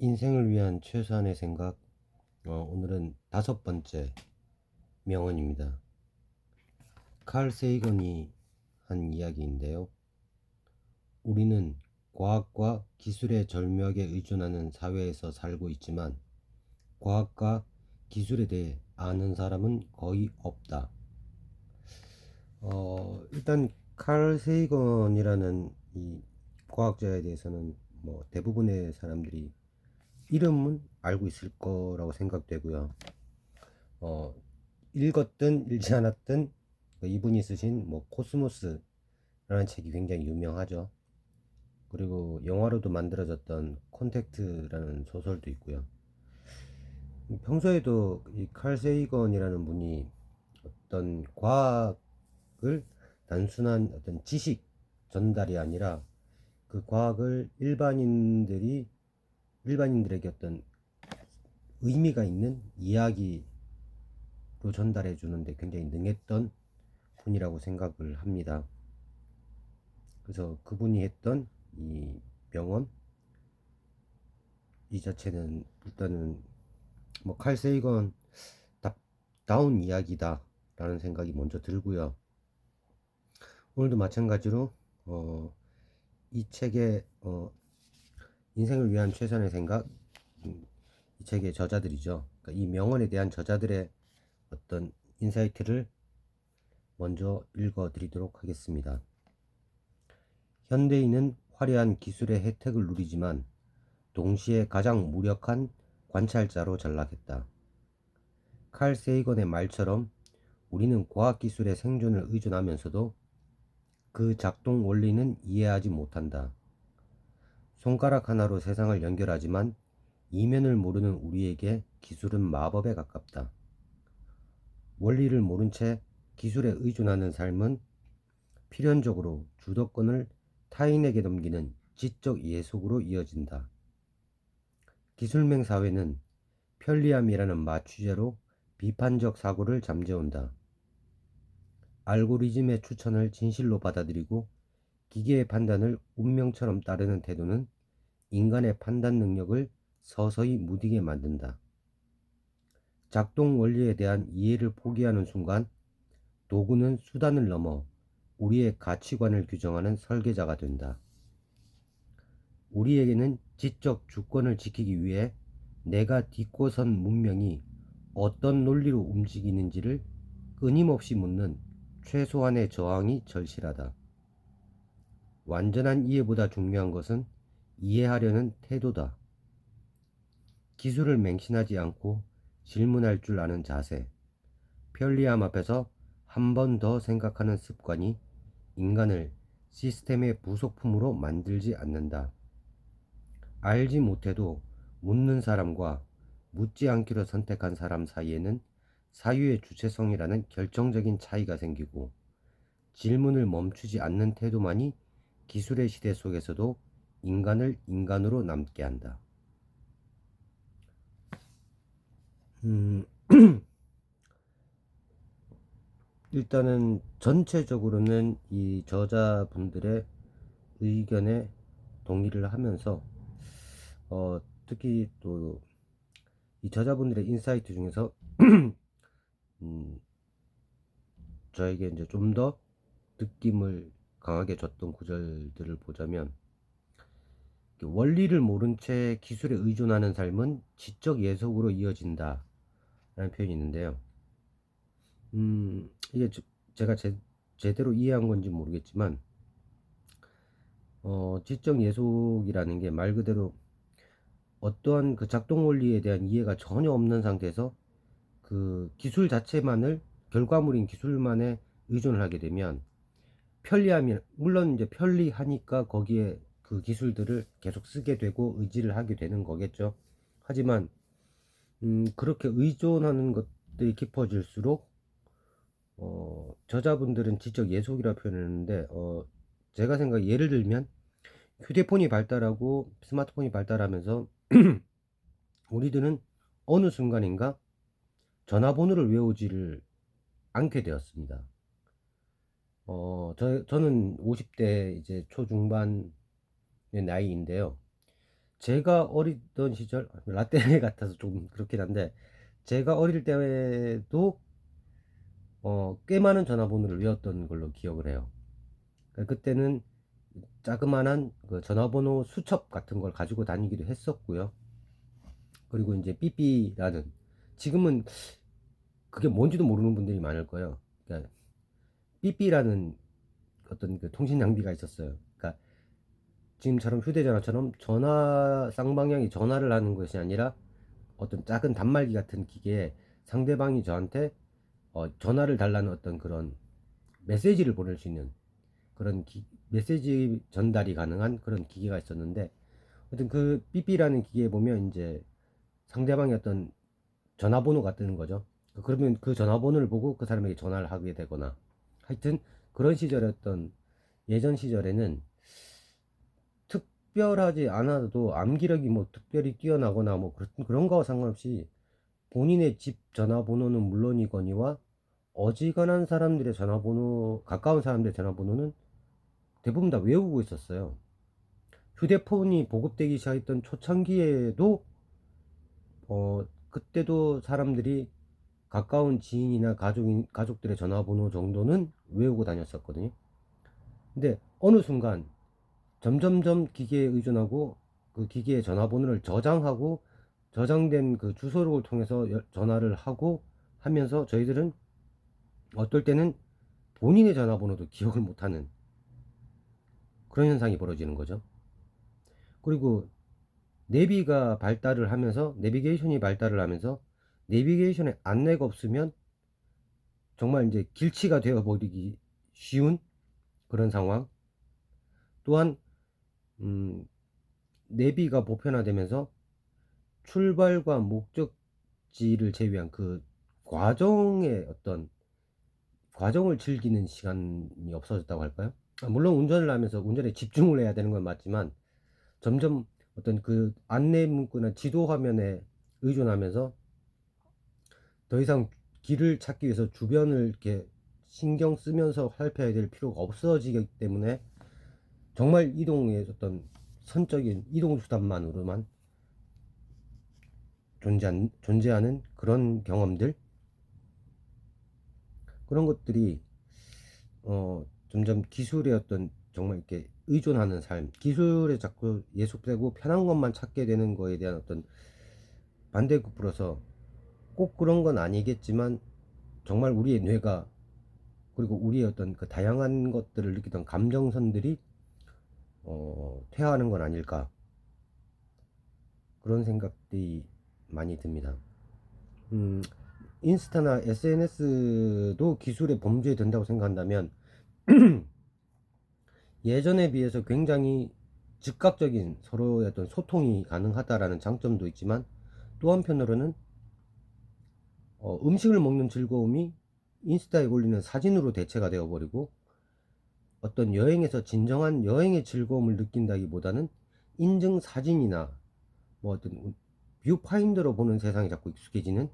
인생을 위한 최소한의 생각. 오늘은 5번째 명언입니다. 칼 세이건이 한 이야기인데요. 우리는 과학과 기술의 절묘하게 의존하는 사회에서 살고 있지만 과학과 기술에 대해 아는 사람은 거의 없다. 일단 칼 세이건이라는 이 과학자에 대해서는 뭐 대부분의 사람들이 이름은 알고 있을 거라고 생각되고요. 어, 읽었든 읽지 않았든 이분이 쓰신 뭐 코스모스라는 책이 굉장히 유명하죠. 그리고 영화로도 만들어졌던 콘택트라는 소설도 있고요. 평소에도 이 칼 세이건이라는 분이 어떤 과학을 단순한 어떤 지식 전달이 아니라 그 과학을 일반인들에게 어떤 의미가 있는 이야기로 전달해 주는데 굉장히 능했던 분이라고 생각을 합니다. 그래서 그분이 했던 이 명언 이 자체는 일단은 뭐 칼 세이건 다운 이야기다 라는 생각이 먼저 들고요. 오늘도 마찬가지로 이 책의 인생을 위한 최선의 생각, 이 책의 저자들이죠. 그러니까 이 명언에 대한 저자들의 어떤 인사이트를 먼저 읽어 드리도록 하겠습니다. 현대인은 화려한 기술의 혜택을 누리지만 동시에 가장 무력한 관찰자로 전락했다. 칼 세이건의 말처럼 우리는 과학기술의 생존을 의존하면서도 그 작동 원리는 이해하지 못한다. 손가락 하나로 세상을 연결하지만 이면을 모르는 우리에게 기술은 마법에 가깝다. 원리를 모른 채 기술에 의존하는 삶은 필연적으로 주도권을 타인에게 넘기는 지적 예속으로 이어진다. 기술맹 사회는 편리함이라는 마취제로 비판적 사고를 잠재운다. 알고리즘의 추천을 진실로 받아들이고 기계의 판단을 운명처럼 따르는 태도는 인간의 판단 능력을 서서히 무디게 만든다. 작동 원리에 대한 이해를 포기하는 순간 도구는 수단을 넘어 우리의 가치관을 규정하는 설계자가 된다. 우리에게는 지적 주권을 지키기 위해 내가 딛고 선 문명이 어떤 논리로 움직이는지를 끊임없이 묻는 최소한의 저항이 절실하다. 완전한 이해보다 중요한 것은 이해하려는 태도다. 기술을 맹신하지 않고 질문할 줄 아는 자세, 편리함 앞에서 한 번 더 생각하는 습관이 인간을 시스템의 부속품으로 만들지 않는다. 알지 못해도 묻는 사람과 묻지 않기로 선택한 사람 사이에는 사유의 주체성이라는 결정적인 차이가 생기고 질문을 멈추지 않는 태도만이 기술의 시대 속에서도 인간을 인간으로 남게 한다. 일단은 전체적으로는 이 저자분들의 의견에 동의를 하면서 특히 또 이 저자분들의 인사이트 중에서 음, 저에게 이제 좀 더 느낌을 강하게 줬던 구절들을 보자면, 원리를 모른 채 기술에 의존하는 삶은 지적 예속으로 이어진다 라는 표현이 있는데요. 이게 제가 제대로 이해한 건지 모르겠지만 지적 예속이라는 게 말 그대로 어떠한 그 작동 원리에 대한 이해가 전혀 없는 상태에서 그 기술 자체만을 결과물인 기술만에 의존을 하게 되면 편리함이 물론 이제 편리하니까 거기에 그 기술들을 계속 쓰게 되고 의지를 하게 되는 거겠죠. 하지만 그렇게 의존하는 것들이 깊어질수록 저자분들은 지적 예속이라 표현했는데 제가 생각 예를 들면 휴대폰이 발달하고 스마트폰이 발달하면서 우리들은 어느 순간인가 전화번호를 외우지를 않게 되었습니다. 저는 50대 이제 초중반의 나이인데요. 제가 어리던 시절 라떼 같아서 좀 그렇긴 한데, 제가 어릴 때도 꽤 많은 전화번호를 외웠던 걸로 기억을 해요. 그때는 자그마한 그 전화번호 수첩 같은 걸 가지고 다니기도 했었고요. 그리고 이제 삐삐라는, 지금은 그게 뭔지도 모르는 분들이 많을 거예요. 그러니까 삐삐라는 어떤 그 통신 장비가 있었어요. 그러니까 지금처럼 휴대전화처럼 전화 쌍방향이 전화를 하는 것이 아니라 어떤 작은 단말기 같은 기계에 상대방이 저한테 전화를 달라는 어떤 그런 메시지를 보낼 수 있는 그런 메시지 전달이 가능한 그런 기계가 있었는데, 하여튼 그 삐삐라는 기계에 보면 이제 상대방의 어떤 전화번호가 뜨는 거죠. 그러면 그 전화번호를 보고 그 사람에게 전화를 하게 되거나, 하여튼 그런 시절이었던, 예전 시절에는 특별하지 않아도 암기력이 뭐 특별히 뛰어나거나 뭐 그런 거와 상관없이 본인의 집 전화번호는 물론이거니와 어지간한 사람들의 전화번호, 가까운 사람들의 전화번호는 대부분 다 외우고 있었어요. 휴대폰이 보급되기 시작했던 초창기에도 그때도 사람들이 가까운 지인이나 가족들의 전화번호 정도는 외우고 다녔었거든요. 근데 어느 순간 점점점 기계에 의존하고 그 기계의 전화번호를 저장하고 저장된 그 주소록을 통해서 전화를 하고 하면서 저희들은 어떨 때는 본인의 전화번호도 기억을 못하는 그런 현상이 벌어지는 거죠. 그리고 내비게이션이 발달을 하면서 내비게이션에 안내가 없으면 정말 이제 길치가 되어 버리기 쉬운 그런 상황. 또한 음, 내비가 보편화되면서 출발과 목적지를 제외한 그 과정의 어떤 과정을 즐기는 시간이 없어졌다고 할까요? 물론 운전을 하면서 운전에 집중을 해야 되는 건 맞지만 점점 어떤 그 안내 문구나 지도 화면에 의존하면서 더 이상 길을 찾기 위해서 주변을 이렇게 신경 쓰면서 살펴야 될 필요가 없어지기 때문에 정말 이동의 어떤 선적인 이동 수단만으로만 존재하는 그런 경험들, 그런 것들이 점점 기술의 어떤 정말 이렇게 의존하는 삶, 기술에 자꾸 예속되고 편한 것만 찾게 되는 거에 대한 어떤 반대급부로서, 꼭 그런 건 아니겠지만 정말 우리의 뇌가, 그리고 우리의 어떤 그 다양한 것들을 느끼던 감정선들이 퇴화하는 건 아닐까, 그런 생각들이 많이 듭니다. 음, 인스타나 SNS도 기술의 범주에 든다고 생각한다면 예전에 비해서 굉장히 즉각적인 서로의 어떤 소통이 가능하다라는 장점도 있지만, 또 한편으로는 음식을 먹는 즐거움이 인스타에 올리는 사진으로 대체가 되어버리고, 어떤 여행에서 진정한 여행의 즐거움을 느낀다기보다는 인증 사진이나 뭐 어떤 뷰파인더로 보는 세상이 자꾸 익숙해지는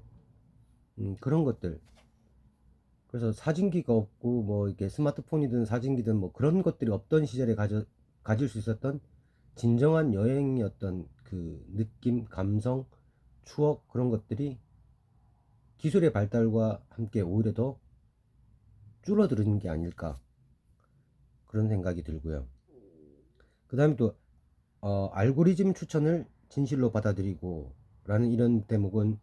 그런 것들. 그래서 사진기가 없고 뭐 이렇게 스마트폰이든 사진기든 뭐 그런 것들이 없던 시절에 가질 수 있었던 진정한 여행의 어떤 그 느낌, 감성, 추억, 그런 것들이 기술의 발달과 함께 오히려 더 줄어드는 게 아닐까, 그런 생각이 들고요. 그 다음에 또 알고리즘 추천을 진실로 받아들이고 라는 이런 대목은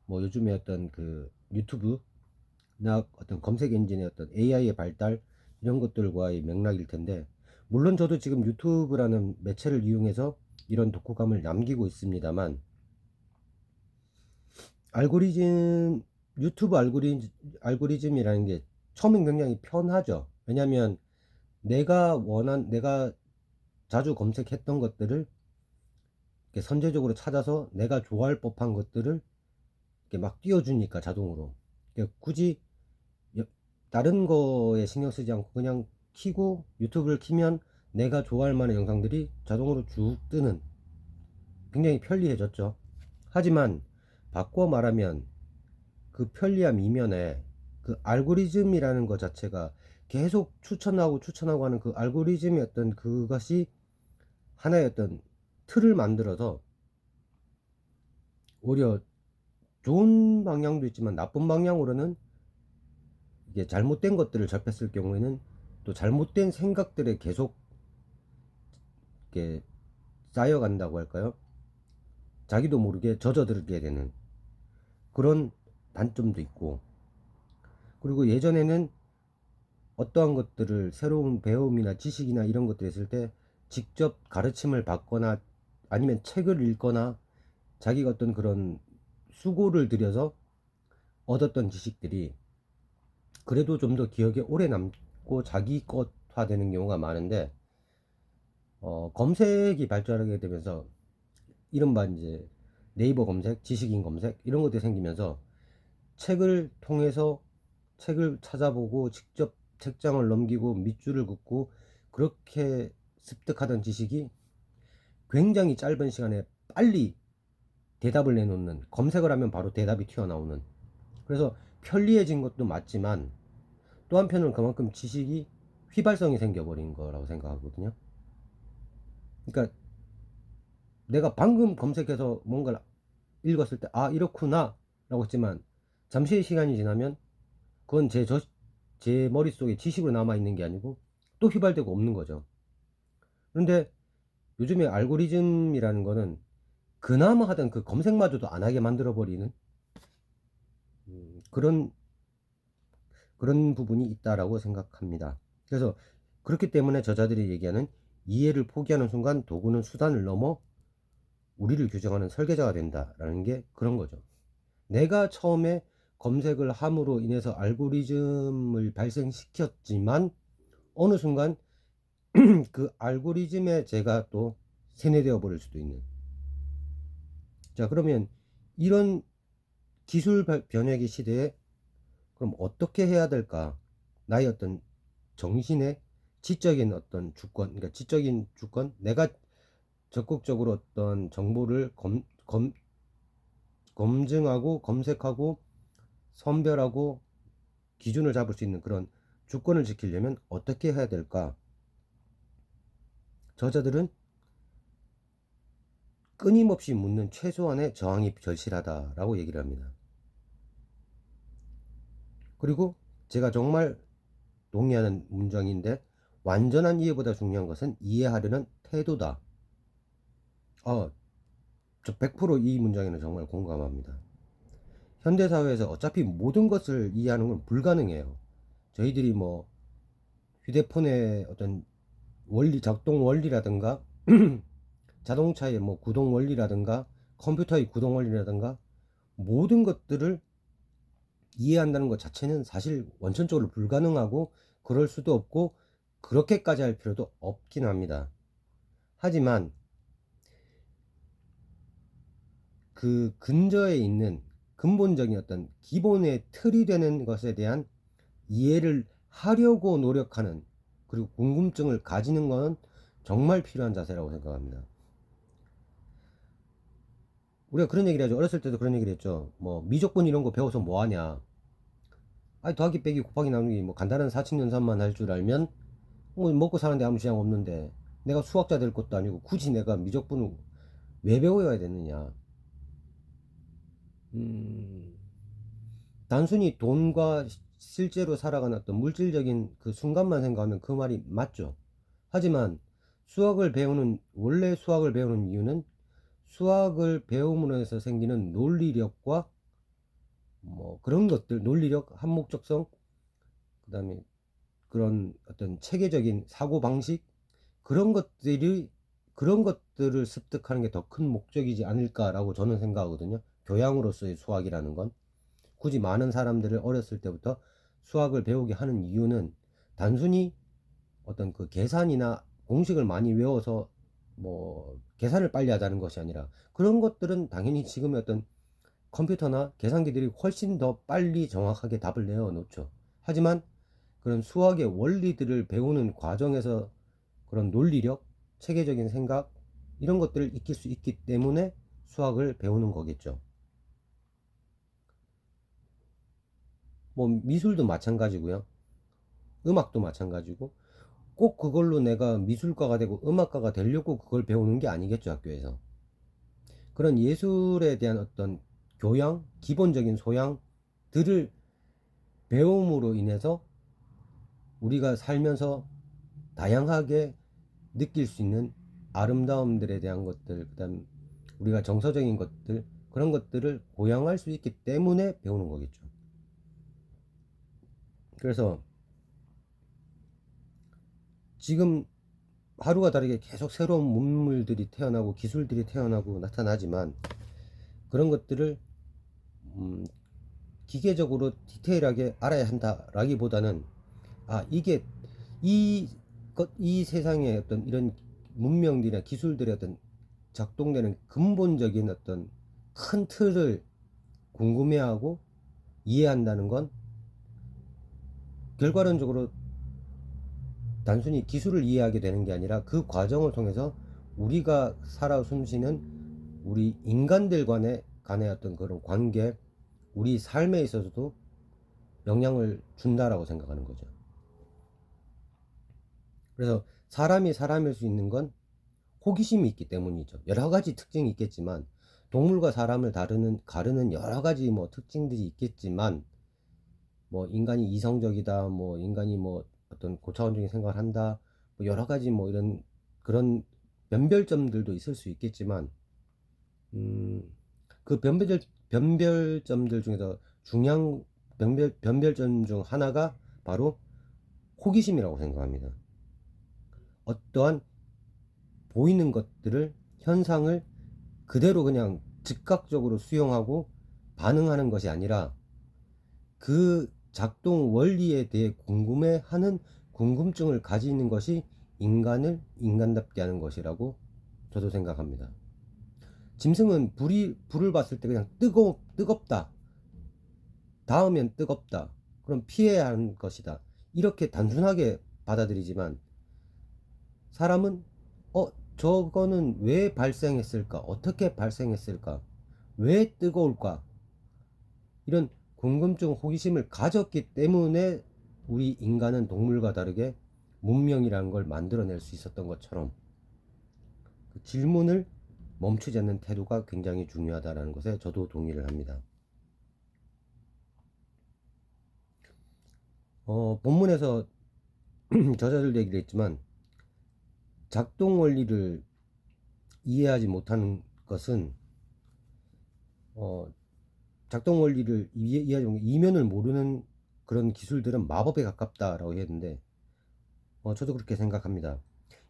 뭐 요즘에 어떤 그 유튜브나 어떤 검색 엔진의 어떤 AI의 발달, 이런 것들과의 맥락일 텐데, 물론 저도 지금 유튜브라는 매체를 이용해서 이런 독후감을 남기고 있습니다만, 알고리즘 유튜브 알고리즘이라는 게 처음엔 굉장히 편하죠. 왜냐면 내가 자주 검색했던 것들을 이렇게 선제적으로 찾아서 내가 좋아할 법한 것들을 이렇게 막 띄워주니까 자동으로. 그러니까 굳이 여- 다른 거에 신경 쓰지 않고 그냥 키고 유튜브를 키면 내가 좋아할 만한 영상들이 자동으로 쭉 뜨는, 굉장히 편리해졌죠. 하지만 바꿔 말하면 그 편리함 이면에 그 알고리즘이라는 것 자체가 계속 추천하고 추천하고 하는 그 알고리즘의 어떤 그것이 하나의 어떤 틀을 만들어서 오히려 좋은 방향도 있지만 나쁜 방향으로는 이게 잘못된 것들을 접했을 경우에는 또 잘못된 생각들에 계속 이렇게 쌓여간다고 할까요? 자기도 모르게 젖어들게 되는 그런 단점도 있고, 그리고 예전에는 어떠한 것들을 새로운 배움이나 지식이나 이런 것들이 있을 때 직접 가르침을 받거나 아니면 책을 읽거나 자기가 어떤 그런 수고를 들여서 얻었던 지식들이 그래도 좀 더 기억에 오래 남고 자기 것화 되는 경우가 많은데, 검색이 발전하게 되면서 이른바 이제 네이버 검색, 지식인 검색 이런 것들이 생기면서 책을 통해서 책을 찾아보고 직접 책장을 넘기고 밑줄을 긋고 그렇게 습득하던 지식이 굉장히 짧은 시간에 빨리 대답을 내놓는, 검색을 하면 바로 대답이 튀어나오는, 그래서 편리해진 것도 맞지만 또 한편으로는 그만큼 지식이 휘발성이 생겨버린 거라고 생각하거든요. 그러니까 내가 방금 검색해서 뭔가를 읽었을 때 아 이렇구나 라고 했지만 잠시의 시간이 지나면 그건 제 머릿속에 지식으로 남아있는 게 아니고 또 휘발되고 없는 거죠. 그런데 요즘에 알고리즘이라는 거는 그나마 하던 그 검색마저도 안 하게 만들어 버리는 그런 부분이 있다라고 생각합니다. 그래서 그렇기 때문에 저자들이 얘기하는 이해를 포기하는 순간 도구는 수단을 넘어 우리를 규정하는 설계자가 된다라는 게 그런 거죠. 내가 처음에 검색을 함으로 인해서 알고리즘을 발생시켰지만 어느 순간 그 알고리즘에 제가 또 세뇌되어 버릴 수도 있는. 자, 그러면 이런 기술 변혁의 시대에 그럼 어떻게 해야 될까? 나의 어떤 정신의 지적인 어떤 주권, 그러니까 지적인 주권, 내가 적극적으로 어떤 정보를 검증하고 검색하고 선별하고 기준을 잡을 수 있는 그런 주권을 지키려면 어떻게 해야 될까? 저자들은 끊임없이 묻는 최소한의 저항이 절실하다라고 얘기를 합니다. 그리고 제가 정말 동의하는 문장인데, 완전한 이해보다 중요한 것은 이해하려는 태도다. 저 100%이 문장에는 정말 공감합니다. 현대사회에서 어차피 모든 것을 이해하는 건 불가능해요. 저희들이 뭐 휴대폰의 어떤 원리, 작동 원리라든가 자동차의 뭐 구동 원리라든가 컴퓨터의 구동 원리라든가 모든 것들을 이해한다는 것 자체는 사실 원천적으로 불가능하고 그럴 수도 없고 그렇게까지 할 필요도 없긴 합니다. 하지만 그 근저에 있는 근본적인 어떤 기본의 틀이 되는 것에 대한 이해를 하려고 노력하는, 그리고 궁금증을 가지는 것은 정말 필요한 자세라고 생각합니다. 우리가 그런 얘기를 하죠. 어렸을 때도 그런 얘기를 했죠. 뭐 미적분 이런 거 배워서 뭐 하냐. 아니 더하기 빼기 곱하기 나누기 뭐 간단한 사칙연산만 할 줄 알면 뭐 먹고 사는데 아무 지장 없는데 내가 수학자 될 것도 아니고 굳이 내가 미적분을 왜 배워야 되느냐. 음, 단순히 돈과 실제로 살아가는 어떤 물질적인 그 순간만 생각하면 그 말이 맞죠. 하지만 원래 수학을 배우는 이유는 수학을 배움으로 해서 생기는 논리력과 뭐 그런 것들, 논리력, 한목적성, 그 다음에 그런 어떤 체계적인 사고 방식, 그런 것들을 습득하는 게 더 큰 목적이지 않을까라고 저는 생각하거든요. 교양으로서의 수학이라는 건 굳이 많은 사람들을 어렸을 때부터 수학을 배우게 하는 이유는 단순히 어떤 그 계산이나 공식을 많이 외워서 뭐 계산을 빨리 하자는 것이 아니라, 그런 것들은 당연히 지금의 어떤 컴퓨터나 계산기들이 훨씬 더 빨리 정확하게 답을 내어 놓죠. 하지만 그런 수학의 원리들을 배우는 과정에서 그런 논리력, 체계적인 생각 이런 것들을 익힐 수 있기 때문에 수학을 배우는 거겠죠. 뭐 미술도 마찬가지고요. 음악도 마찬가지고 꼭 그걸로 내가 미술가가 되고 음악가가 되려고 그걸 배우는 게 아니겠죠, 학교에서. 그런 예술에 대한 어떤 교양, 기본적인 소양들을 배움으로 인해서 우리가 살면서 다양하게 느낄 수 있는 아름다움들에 대한 것들, 그다음 우리가 정서적인 것들, 그런 것들을 고양할 수 있기 때문에 배우는 거겠죠. 그래서 지금 하루가 다르게 계속 새로운 문물들이 태어나고 기술들이 태어나고 나타나지만, 그런 것들을 음, 기계적으로 디테일하게 알아야 한다라기보다는, 이게 이 세상의 어떤 이런 문명들이나 기술들의 어떤 작동되는 근본적인 어떤 큰 틀을 궁금해하고 이해한다는 건, 결과론적으로 단순히 기술을 이해하게 되는 게 아니라 그 과정을 통해서 우리가 살아 숨쉬는 우리 인간들 간의 어떤 그런 관계, 우리 삶에 있어서도 영향을 준다라고 생각하는 거죠. 그래서 사람이 사람일 수 있는 건 호기심이 있기 때문이죠. 여러 가지 특징이 있겠지만, 동물과 사람을 가르는 여러 가지 뭐 특징들이 있겠지만, 뭐 인간이 이성적이다, 뭐 인간이 뭐 어떤 고차원적인 생각을 한다, 뭐 여러 가지 뭐 이런 그런 변별점들도 있을 수 있겠지만, 음, 그 변별점들 중에서 중요한 변별점 중 하나가 바로 호기심이라고 생각합니다. 어떠한 보이는 것들을, 현상을 그대로 그냥 즉각적으로 수용하고 반응하는 것이 아니라, 그 작동 원리에 대해 궁금해하는 궁금증을 가지는 것이 인간을 인간답게 하는 것이라고 저도 생각합니다. 짐승은 불을 봤을 때 그냥 뜨겁다, 닿으면 뜨겁다, 그럼 피해야 하는 것이다, 이렇게 단순하게 받아들이지만, 사람은 저거는 왜 발생했을까, 어떻게 발생했을까, 왜 뜨거울까, 이런 궁금증, 호기심을 가졌기 때문에 우리 인간은 동물과 다르게 문명이라는 걸 만들어낼 수 있었던 것처럼, 그 질문을 멈추지 않는 태도가 굉장히 중요하다는 것에 저도 동의를 합니다. 본문에서 저자들 얘기를 했지만, 작동 원리를 이해하지 못하는 것은, 어, 작동 원리를 이해하지 못하는, 이면을 모르는 그런 기술들은 마법에 가깝다라고 했는데, 저도 그렇게 생각합니다.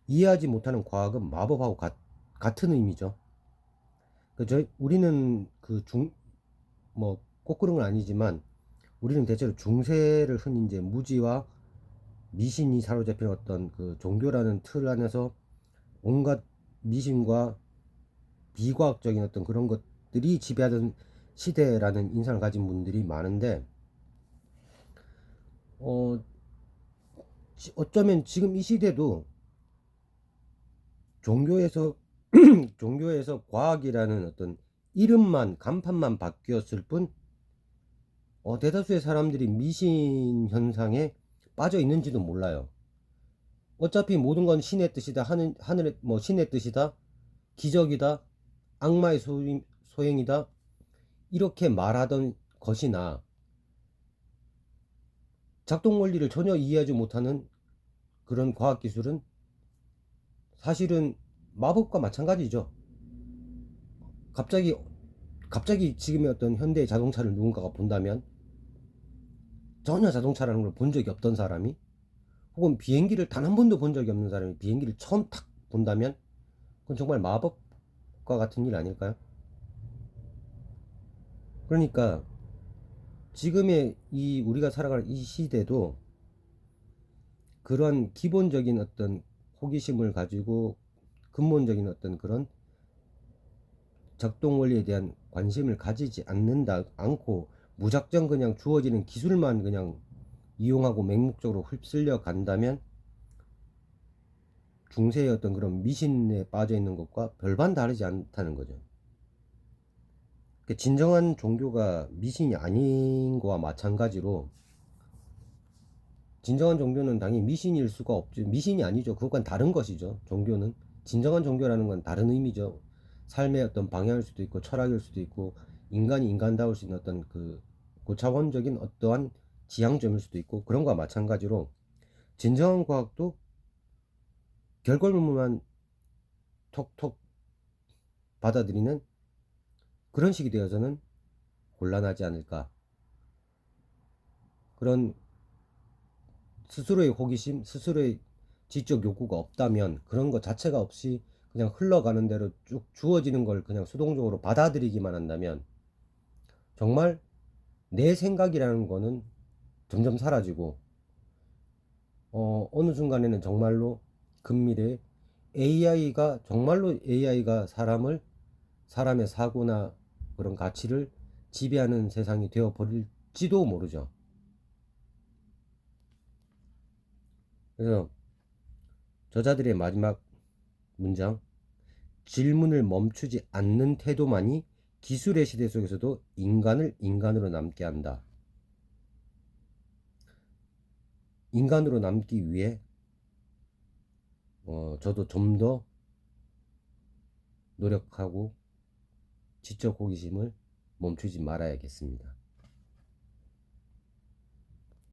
이해하지 못하는 과학은 마법하고 같은 의미죠. 우리는 뭐, 꼭 그런 건 아니지만, 우리는 대체로 중세를 흔히 이제 무지와 미신이 사로잡힌 어떤 그 종교라는 틀 안에서 온갖 미신과 비과학적인 어떤 그런 것들이 지배하던 시대라는 인상을 가진 분들이 많은데, 어, 어쩌면 지금 이 시대도 종교에서 종교에서 과학이라는 어떤 이름만, 간판만 바뀌었을 뿐, 대다수의 사람들이 미신 현상에 빠져 있는지도 몰라요. 어차피 모든 건 신의 뜻이다, 하늘의 뭐 신의 뜻이다, 기적이다, 악마의 소행이다, 이렇게 말하던 것이나, 작동 원리를 전혀 이해하지 못하는 그런 과학 기술은 사실은 마법과 마찬가지죠. 갑자기 지금의 어떤 현대의 자동차를 누군가가 본다면, 전혀 자동차라는 걸 본 적이 없던 사람이, 혹은 비행기를 단 한 번도 본 적이 없는 사람이 비행기를 처음 탁 본다면, 그건 정말 마법과 같은 일 아닐까요? 그러니까 지금의 이 우리가 살아가는 이 시대도 그런 기본적인 어떤 호기심을 가지고 근본적인 어떤 그런 작동 원리에 대한 관심을 가지지 않고 무작정 그냥 주어지는 기술만 그냥 이용하고 맹목적으로 휩쓸려 간다면, 중세의 어떤 그런 미신에 빠져 있는 것과 별반 다르지 않다는 거죠. 진정한 종교가 미신이 아닌 거와 마찬가지로, 진정한 종교는 당연히 미신일 수가 없죠. 미신이 아니죠. 그것과는 다른 것이죠. 종교는 진정한 종교라는 건 다른 의미죠. 삶의 어떤 방향일 수도 있고 철학일 수도 있고 인간이 인간다울 수 있는 어떤 그 고차원적인 어떠한 지향점일 수도 있고 그런 거와 마찬가지로 진정한 과학도 결과물만 톡톡 받아들이는 그런 식이 되어서는 곤란하지 않을까. 그런 스스로의 호기심, 스스로의 지적 욕구가 없다면 그런 것 자체가 없이 그냥 흘러가는 대로 쭉 주어지는 걸 그냥 수동적으로 받아들이기만 한다면 정말 내 생각이라는 거는 점점 사라지고 어느 순간에는 정말로 금미래에 AI가 사람의 사고나 그런 가치를 지배하는 세상이 되어 버릴지도 모르죠. 그래서 저자들의 마지막 문장, 질문을 멈추지 않는 태도만이 기술의 시대 속에서도 인간을 인간으로 남게 한다. 인간으로 남기 위해 저도 좀 더 노력하고 지적 호기심을 멈추지 말아야겠습니다.